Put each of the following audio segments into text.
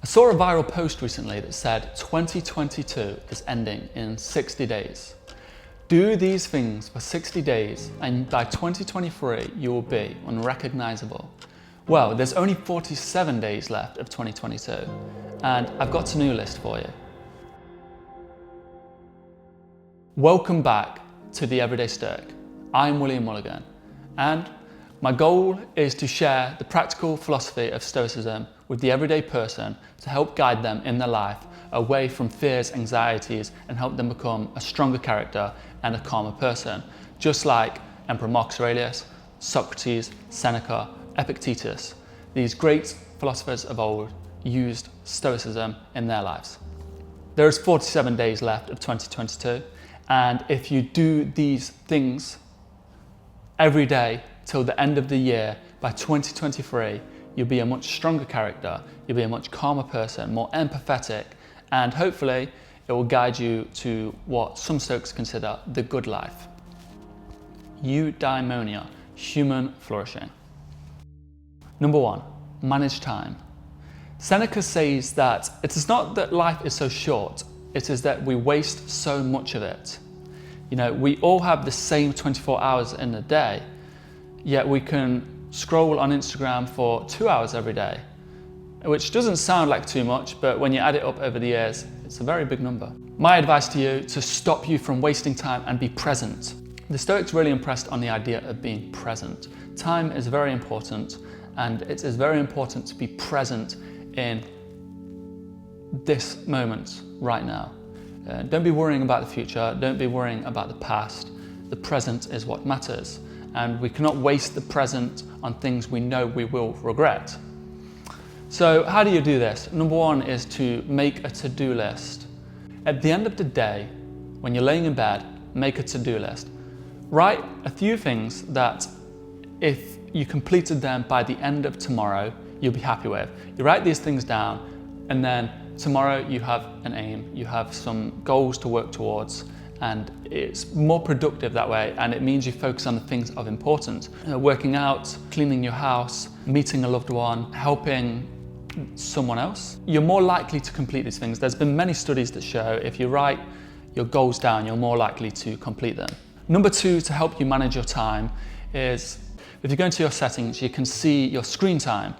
I saw a viral post recently that said 2022 is ending in 60 days. Do these things for 60 days and by 2023 you will be unrecognizable. Well, there's only 47 days left of 2022 and I've got a new list for you. Welcome back to The Everyday Stoic. I'm William Mulligan and my goal is to share the practical philosophy of Stoicism with the everyday person to help guide them in their life away from fears, anxieties, and help them become a stronger character and a calmer person, just like Emperor Marcus Aurelius, Socrates, Seneca, Epictetus. These great philosophers of old used Stoicism in their lives. There is 47 days left of 2022, and if you do these things every day till the end of the year, by 2023, you'll be a much stronger character, you'll be a much calmer person, more empathetic, and hopefully it will guide you to what some Stoics consider the good life. Eudaimonia, human flourishing. Number 1, manage time. Seneca says that it is not that life is so short, it is that we waste so much of it. You know, we all have the same 24 hours in a day, yet we can scroll on Instagram for 2 hours every day, which doesn't sound like too much, but when you add it up over the years, it's a very big number. My advice to you to stop you from wasting time and be present. The Stoics really impressed on the idea of being present. Time is very important, and it is very important to be present in this moment right now. Don't be worrying about the future, don't be worrying about the past. The present is what matters, and we cannot waste the present on things we know we will regret. So how do you do this? Number 1 is to make a to-do list. At the end of the day, when you're laying in bed, make a to-do list. Write a few things that if you completed them by the end of tomorrow, you'll be happy with. You write these things down, and then tomorrow you have an aim, you have some goals to work towards, and it's more productive that way, and it means you focus on the things of importance. Working out, cleaning your house, meeting a loved one, helping someone else. You're more likely to complete these things. There's been many studies that show if you write your goals down, you're more likely to complete them. Number 2, to help you manage your time is, if you go into your settings, you can see your screen time,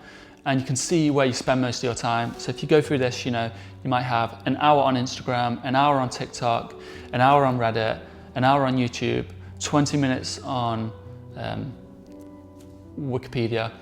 and you can see where you spend most of your time. So if you go through this, you know, you might have an hour on Instagram, an hour on TikTok, an hour on Reddit, an hour on YouTube, 20 minutes on Wikipedia.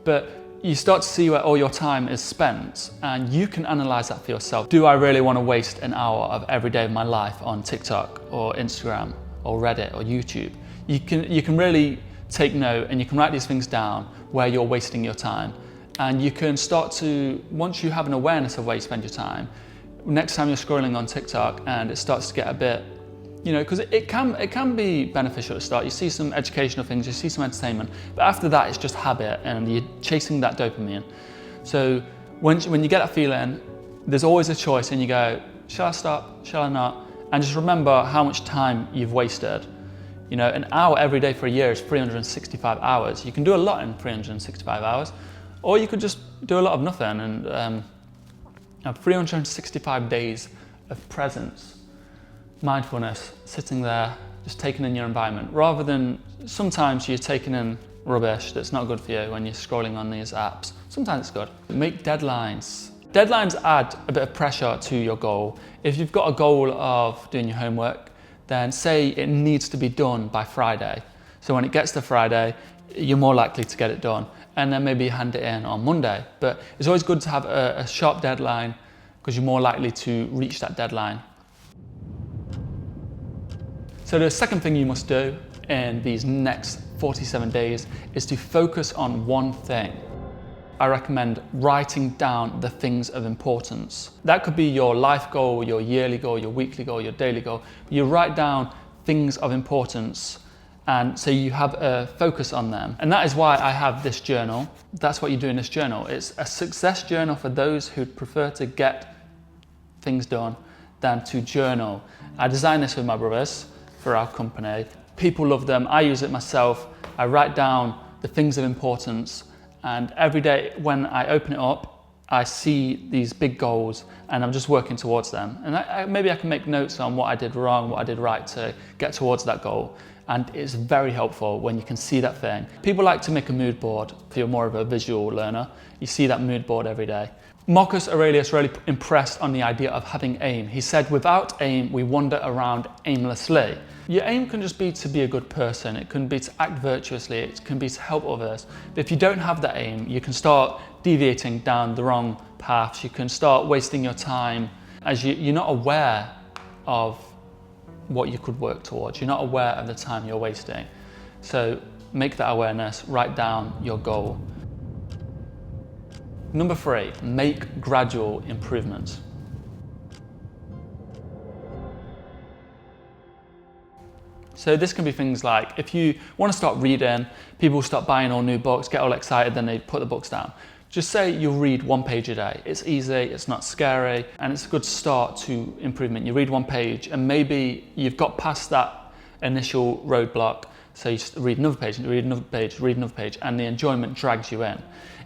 But you start to see where all your time is spent, and you can analyze that for yourself. Do I really want to waste an hour of every day of my life on TikTok or Instagram or Reddit or YouTube? You can really take note, and you can write these things down where you're wasting your time. And you can start to, once you have an awareness of where you spend your time, next time you're scrolling on TikTok and it starts to get a bit, you know, because it can be beneficial to start. You see some educational things, you see some entertainment, but after that it's just habit and you're chasing that dopamine. So when you get that feeling, there's always a choice, and you go, shall I stop, shall I not? And just remember how much time you've wasted. You know, an hour every day for a year is 365 hours. You can do a lot in 365 hours. Or you could just do a lot of nothing and have 365 days of presence, mindfulness, sitting there, just taking in your environment, rather than sometimes you're taking in rubbish that's not good for you when you're scrolling on these apps. Sometimes it's good. Make deadlines. Deadlines add a bit of pressure to your goal. If you've got a goal of doing your homework, then say it needs to be done by Friday. So when it gets to Friday, you're more likely to get it done, and then maybe hand it in on Monday. But it's always good to have a sharp deadline, because you're more likely to reach that deadline. So the second thing you must do in these next 47 days is to focus on one thing. I recommend writing down the things of importance. That could be your life goal, your yearly goal, your weekly goal, your daily goal. You write down things of importance, and so you have a focus on them. And that is why I have this journal. That's what you do in this journal. It's a success journal for those who prefer to get things done than to journal. I designed this with my brothers for our company. People love them. I use it myself. I write down the things of importance, and every day when I open it up, I see these big goals and I'm just working towards them. And maybe I can make notes on what I did wrong, what I did right to get towards that goal. And it's very helpful when you can see that thing. People like to make a mood board if you're more of a visual learner. You see that mood board every day. Marcus Aurelius really impressed on the idea of having aim. He said, without aim, we wander around aimlessly. Your aim can just be to be a good person. It can be to act virtuously. It can be to help others. But if you don't have that aim, you can start deviating down the wrong paths. You can start wasting your time as you're not aware of what you could work towards. You're not aware of the time you're wasting. So make that awareness, write down your goal. Number 3, make gradual improvements. So this can be things like, if you want to start reading, people start buying all new books, get all excited, then they put the books down. Just say you'll read 1 page a day. It's easy, it's not scary, and it's a good start to improvement. You read 1 page and maybe you've got past that initial roadblock. So you read another page, read another page, read another page, and the enjoyment drags you in.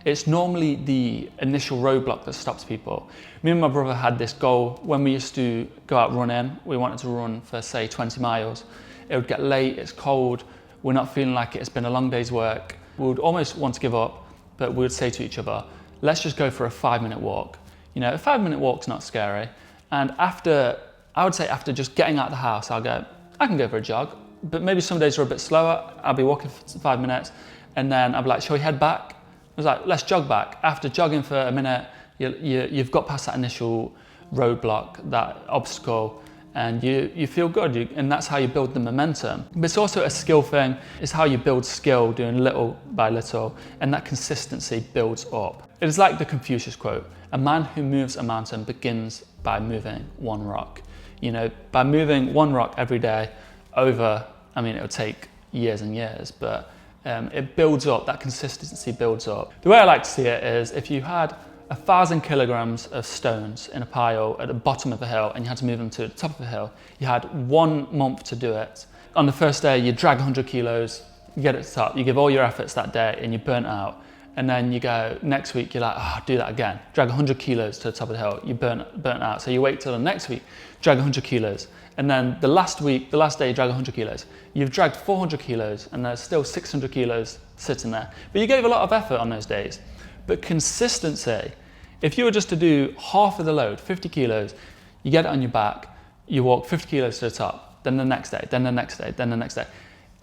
It's normally the initial roadblock that stops people. Me and my brother had this goal when we used to go out running. We wanted to run for, say, 20 miles. It would get late, it's cold, we're not feeling like it, it's been a long day's work. We would almost want to give up, but we would say to each other, let's just go for a 5-minute walk. You know, a 5-minute walk's not scary. And I would say after just getting out of the house, I'll go, I can go for a jog. But maybe some days are a bit slower. I'll be walking for 5 minutes and then I'll be like, shall we head back? I was like, let's jog back. After jogging for a minute, you've got past that initial roadblock, that obstacle, and you feel good, and that's how you build the momentum. But it's also a skill thing. It's how you build skill, doing little by little, and that consistency builds up. It is like the Confucius quote, a man who moves a mountain begins by moving 1 rock. You know, by moving 1 rock every day over, I mean, it'll take years and years, but it builds up, that consistency builds up. The way I like to see it is if you had 1,000 kilograms of stones in a pile at the bottom of a hill and you had to move them to the top of the hill, you had 1 month to do it. On the first day, you drag 100 kilos, you get it to the top, you give all your efforts that day and you're burnt out. And then you go, next week, you're like, oh, do that again. Drag 100 kilos to the top of the hill, you're burnt out. So you wait till the next week, drag 100 kilos. And then the last day, you drag 100 kilos. You've dragged 400 kilos and there's still 600 kilos sitting there. But you gave a lot of effort on those days. But consistency, if you were just to do half of the load, 50 kilos, you get it on your back, you walk 50 kilos to the top, then the next day, then the next day, then the next day.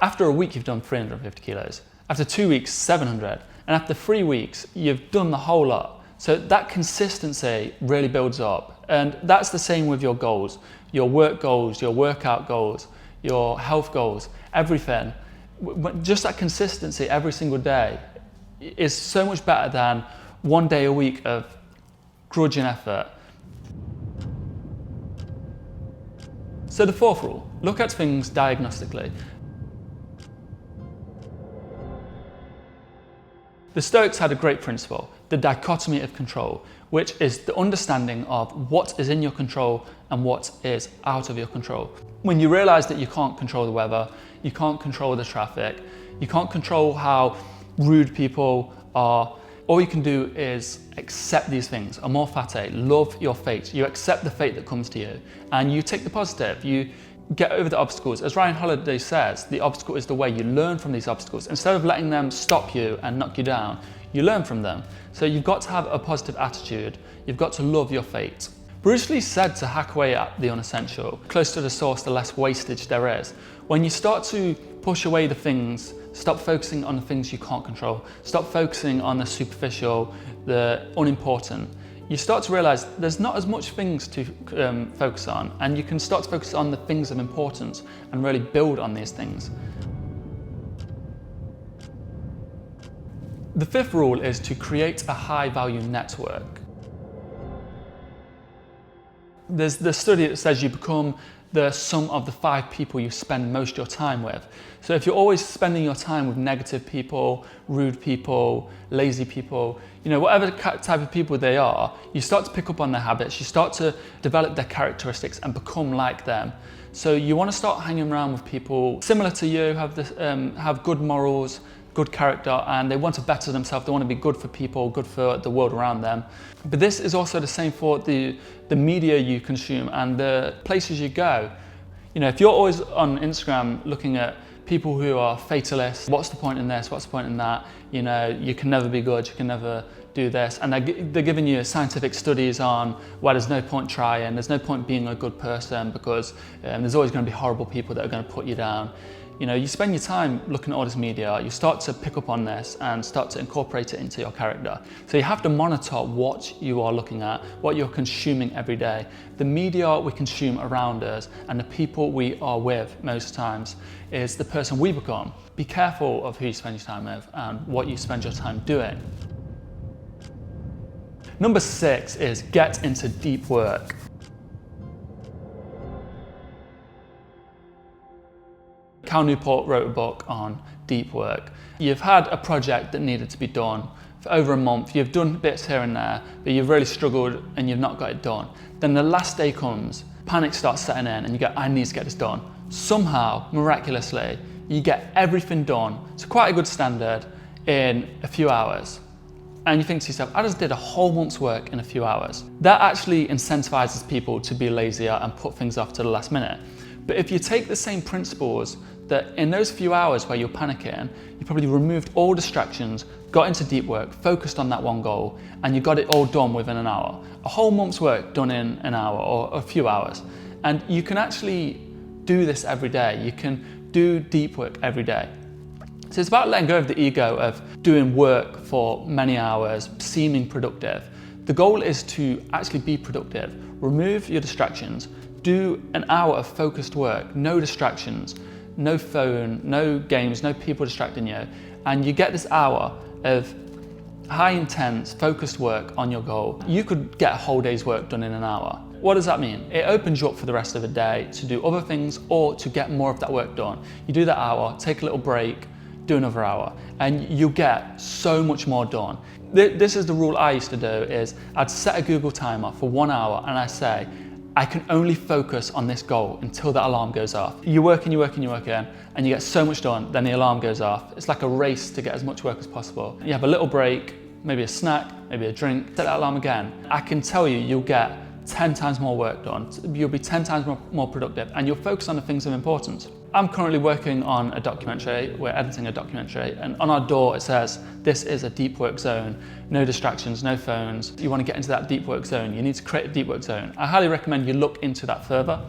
After a week, you've done 350 kilos. After 2 weeks, 700. And after 3 weeks, you've done the whole lot. So that consistency really builds up. And that's the same with your goals, your work goals, your workout goals, your health goals, everything. Just that consistency every single day is so much better than 1 day a week of grudging effort. So the 4th rule, look at things diagnostically. The Stoics had a great principle, the dichotomy of control, which is the understanding of what is in your control and what is out of your control. When you realize that you can't control the weather, you can't control the traffic, you can't control how rude people are, all you can do is accept these things. Amor fati, love your fate. You accept the fate that comes to you and you take the positive. You get over the obstacles. As Ryan Holiday says, the obstacle is the way. You learn from these obstacles. Instead of letting them stop you and knock you down, you learn from them. So you've got to have a positive attitude. You've got to love your fate. Bruce Lee said to hack away at the unessential. Close to the source, the less wastage there is. When you start to push away the things, stop focusing on the things you can't control, stop focusing on the superficial, the unimportant, you start to realize there's not as much things to focus on, and you can start to focus on the things of importance and really build on these things. The 5th rule is to create a high value network. There's the study that says you become the sum of the 5 people you spend most of your time with. So if you're always spending your time with negative people, rude people, lazy people, you know, whatever type of people they are, you start to pick up on their habits, you start to develop their characteristics and become like them. So you want to start hanging around with people similar to you, have good morals, good character and they want to better themselves. They want to be good for people, good for the world around them. But this is also the same for the media you consume and the places you go. You know, if you're always on Instagram looking at people who are fatalists, what's the point in this, what's the point in that, you know, you can never be good, you can never do this, and they're giving you scientific studies on why there's no point trying, there's no point being a good person because there's always going to be horrible people that are going to put you down. You know, you spend your time looking at all this media, you start to pick up on this and start to incorporate it into your character. So you have to monitor what you are looking at, what you're consuming every day. The media we consume around us and the people we are with most times is the person we become. Be careful of who you spend your time with and what you spend your time doing. Number 6 is get into deep work. Cal Newport wrote a book on deep work. You've had a project that needed to be done for over a month, you've done bits here and there, but you've really struggled and you've not got it done. Then the last day comes, panic starts setting in and you go, I need to get this done. Somehow, miraculously, you get everything done to quite a good standard in a few hours. And you think to yourself, I just did a whole month's work in a few hours. That actually incentivizes people to be lazier and put things off to the last minute. But if you take the same principles that in those few hours where you're panicking, you probably removed all distractions, got into deep work, focused on that one goal, and you got it all done within an hour. A whole month's work done in an hour or a few hours. And you can actually do this every day. You can do deep work every day. So it's about letting go of the ego of doing work for many hours, seeming productive. The goal is to actually be productive. Remove your distractions. Do an hour of focused work, no distractions, no phone, no games, no people distracting you. And you get this hour of high intense, focused work on your goal. You could get a whole day's work done in an hour. What does that mean? It opens you up for the rest of the day to do other things or to get more of that work done. You do that hour, take a little break, do another hour, and you get so much more done. This is the rule I used to do, is I'd set a Google timer for 1 hour and I say, I can only focus on this goal until that alarm goes off. You work and you work and you work again, and you get so much done, then the alarm goes off. It's like a race to get as much work as possible. You have a little break, maybe a snack, maybe a drink, set that alarm again. I can tell you, you'll get 10 times more work done. You'll be 10 times more productive, and you'll focus on the things of importance. I'm currently working on a documentary, we're editing a documentary, and on our door it says, this is a deep work zone, no distractions, no phones. You want to get into that deep work zone, you need to create a deep work zone. I highly recommend you look into that further.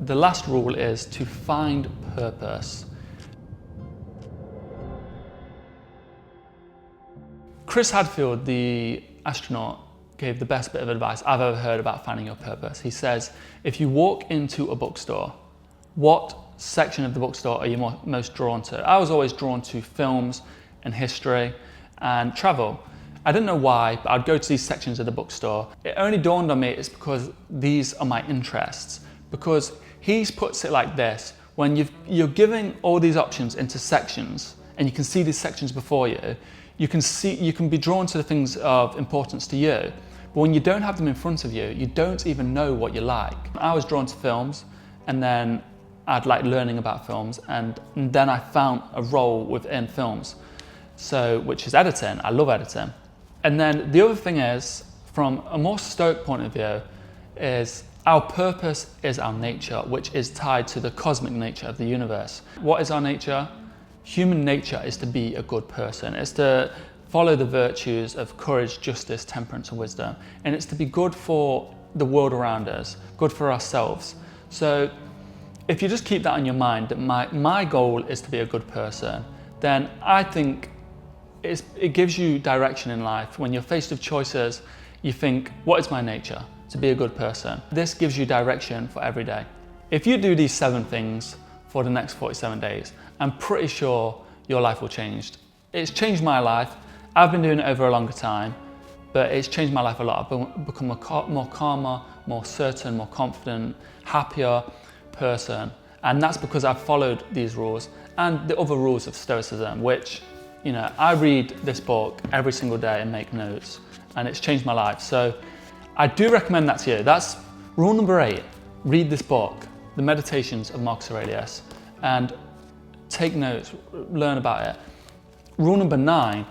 The last rule is to find purpose. Chris Hadfield, the astronaut, gave the best bit of advice I've ever heard about finding your purpose. He says, if you walk into a bookstore, what section of the bookstore are you most drawn to? I was always drawn to films and history and travel. I didn't know why, but I'd go to these sections of the bookstore. It only dawned on me it's because these are my interests. Because he puts it like this, when you're giving all these options into sections and you can see these sections before you, you can be drawn to the things of importance to you. But when you don't have them in front of you, you don't even know what you like. I was drawn to films, and then I'd like learning about films, and then I found a role within films, which is editing. I love editing. And then the other thing is, from a more Stoic point of view, is our purpose is our nature, which is tied to the cosmic nature of the universe. What is our nature? Human nature is to be a good person. It's to follow the virtues of courage, justice, temperance, and wisdom. And it's to be good for the world around us, good for ourselves. So if you just keep that on your mind, that my goal is to be a good person, then I think it gives you direction in life. When you're faced with choices, you think, what is my nature? To be a good person. This gives you direction for every day. If you do these 7 things for the next 47 days, I'm pretty sure your life will change. It's changed my life. I've been doing it over a longer time, but it's changed my life a lot. I've become a more calmer, more certain, more confident, happier person. And that's because I've followed these rules and the other rules of Stoicism, which, you know, I read this book every single day and make notes, and it's changed my life. So I do recommend that to you. That's rule number 8. Read this book, The Meditations of Marcus Aurelius. And take notes, learn about it. Rule number 9,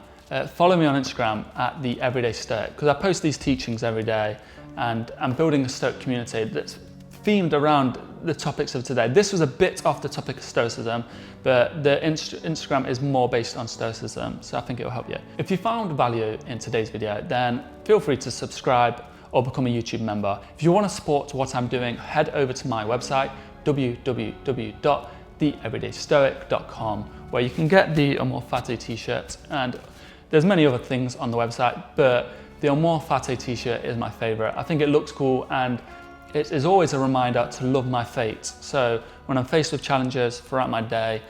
follow me on Instagram at TheEverydayStoic, because I post these teachings every day, and I'm building a Stoic community that's themed around the topics of today. This was a bit off the topic of Stoicism, but the Instagram is more based on Stoicism, so I think it will help you. If you found value in today's video, then feel free to subscribe or become a YouTube member. If you want to support what I'm doing, head over to my website, www.TheEverydayStoic.com, where you can get the Amor Fati t-shirt, and there's many other things on the website, but the Amor Fati t-shirt is my favorite. I think it looks cool, and it is always a reminder to love my fate. So when I'm faced with challenges throughout my day,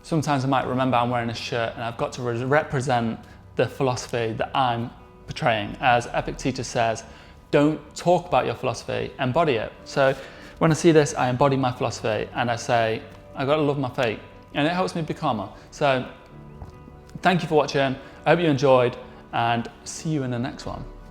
sometimes I might remember I'm wearing a shirt and I've got to represent the philosophy that I'm portraying. As Epictetus says, don't talk about your philosophy, embody it. So when I see this, I embody my philosophy and I say, I gotta love my fate, and it helps me be calmer. So thank you for watching. I hope you enjoyed, and see you in the next one.